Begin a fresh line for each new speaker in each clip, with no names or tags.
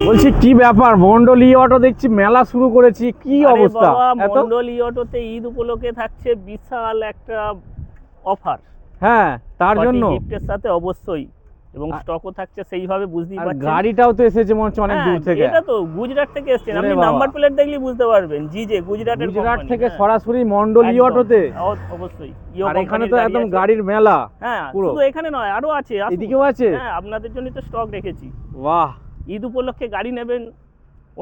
বলছি কি ব্যাপার, মন্ডলী অটো দেখছি মেলা শুরু করেছি, কি অবস্থা?
মন্ডলী অটোতে ঈদ উপলক্ষে থাকছে বিশাল একটা অফার।
হ্যাঁ, তার জন্য
গিফটের সাথে অবশ্যই, এবং স্টকও থাকছে সেইভাবে, বুঝতেই পারছেন।
গাড়িটাও তো এসেছে মনে হচ্ছে অনেক দূর থেকে।
এটা তো গুজরাট থেকে এসেছে, আপনি নাম্বার প্লেট দেখলেই বুঝতে পারবেন। জি যে গুজরাটের
গুজরাট থেকে সরাসরি মন্ডলী অটোতে।
অবশ্যই,
আর এখানে তো একদম গাড়ির মেলা।
হ্যাঁ, শুধু এখানে নয়, আরো আছে,
এদিকেও আছে।
হ্যাঁ, আপনাদের জন্য তো স্টক রেখেছি।
বাহ,
ঈদ উপলক্ষে গাড়ি নেবেন,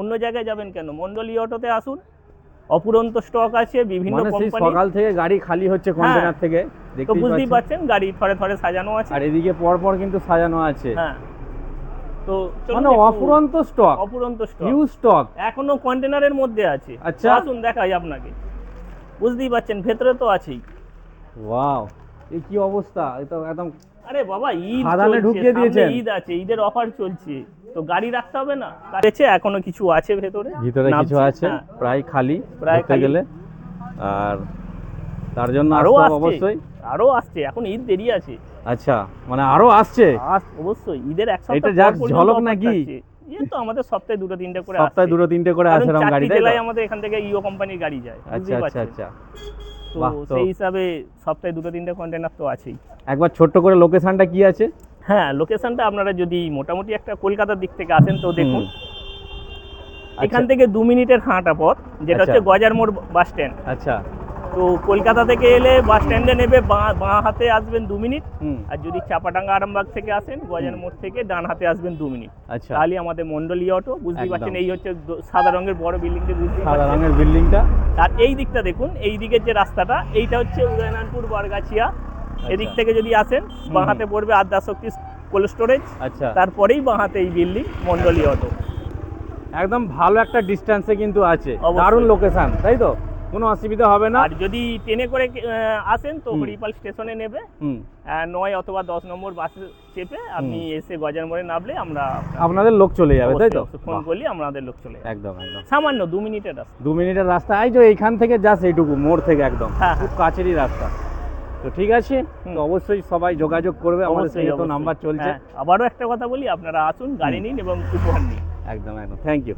অন্য জায়গায় যাবেন কেন? মন্ডলী অটোতে আসুন, অপুরন্ত স্টক আছে বিভিন্ন কোম্পানি।
সকাল থেকে গাড়ি খালি হচ্ছে কন্টেনার থেকে,
তো বুঝতেই পারছেন গাড়ি থরে থরে সাজানো আছে,
আর এদিকে পর পর কিন্তু সাজানো আছে।
হ্যাঁ, তো
মানে অপুরন্ত স্টক, হিউজ স্টক
এখনো কন্টেনারের মধ্যে আছে।
আচ্ছা,
আসুন দেখাই আপনাকে, বুঝতেই পারছেন ভেতরে তো আছেই।
ওয়াও, এই কি অবস্থা! এটা একদম,
আরে বাবা, ঈদ
সাজানে ঢুকিয়ে দিয়েছেন।
ঈদ আছে, ঈদের অফার চলছে, তো গাড়ি রাখতে হবে না? এখনো কিছু আছে ভেতরে
কিছু আছে, প্রায় খালি বলতে গেলে। আর তার জন্য অবশ্যই
আরো আসছে, এখন ঈদ দেরি আছে।
আচ্ছা, মানে আরো আসছে
অবশ্যই, ঈদের এক
সপ্তাহ, এটা জাস্ট ঝলক নাকি?
এই তো আমাদের সপ্তাহে দুটো তিনটে করে
আসে এরকম গাড়ি, তাই
জেলায় আমাদের এখান থেকে ইও কোম্পানির গাড়ি যায়।
আচ্ছা আচ্ছা আচ্ছা,
তো সেই হিসাবে সপ্তাহে দুটো তিনটে কন্টেনার তো আছেই।
একবার ছোট্ট করে লোকেশনটা কি আছে?
হ্যাঁ, লোকেশনটা আপনারা যদি মোটামুটি একটা কলকাতার দিক থেকে আসেন তো দেখুন, এখান থেকে 2 মিনিটের হাঁটা পথ, যেটা হচ্ছে গজার মোড় বাস স্ট্যান্ড।
আচ্ছা,
তো কলকাতা থেকে এলে বাস স্ট্যান্ডে নেবে, বাঁ হাতে আসবেন 2 মিনিট। আর যদি চাপাডাঙ্গা আরামবাগ থেকে আসেন, গজার মোড় থেকে ডান হাতে আসবেন 2 মিনিট।
আচ্ছা,
তাহলে আমাদের মন্ডলী অটো, বুঝতেই পারছেন। এই হচ্ছে সাদা রঙের বড় বিল্ডিংটা,
সাদা রঙের বিল্ডিংটা।
আর এই দিকটা দেখুন, এই দিকের যে রাস্তাটা, এইটা হচ্ছে উদয়নারায়ণপুর বরগাছিয়া। এদিক থেকে যদি আসেন, বাঁ হাতে পড়বে আদ্যাশক্তি কোল্ড স্টোরেজ।
আচ্ছা,
তারপরেই বাঁ হাতে এই বিল্ডিং মন্ডলী অটো।
একদম ভালো একটা ডিস্টেন্সে কিন্তু আছে, দারুণ লোকেশন, তাই তো? কোনো অসুবিধা হবে না।
আর যদি ট্রেনে করে আসেন তো হরিপাল স্টেশনে নেবে, 9 অথবা 10 নম্বর বাসে চেপে আপনি এসে গজার মোড়ে নামলে আমরা
আপনাদের লোক চলে যাবে, তাই তো?
ফোন করলে আমাদের লোক চলে যাবে।
একদম একদম,
সামান্য 2 মিনিটের রাস্তা।
2 মিনিটের রাস্তা, এই যে এইখান থেকে জাস্ট এইটুকু মোড় থেকে একদম খুব কাছেরই রাস্তা। তো ঠিক আছে, তো অবশ্যই সবাই যোগাযোগ করবে, আমাদের সাথে তো নাম্বার চলছে।
আবারও একটা কথা বলি, আপনারা আসুন, গাড়ি নিন এবং উপহার নিন।
একদম একদম, থ্যাংক ইউ।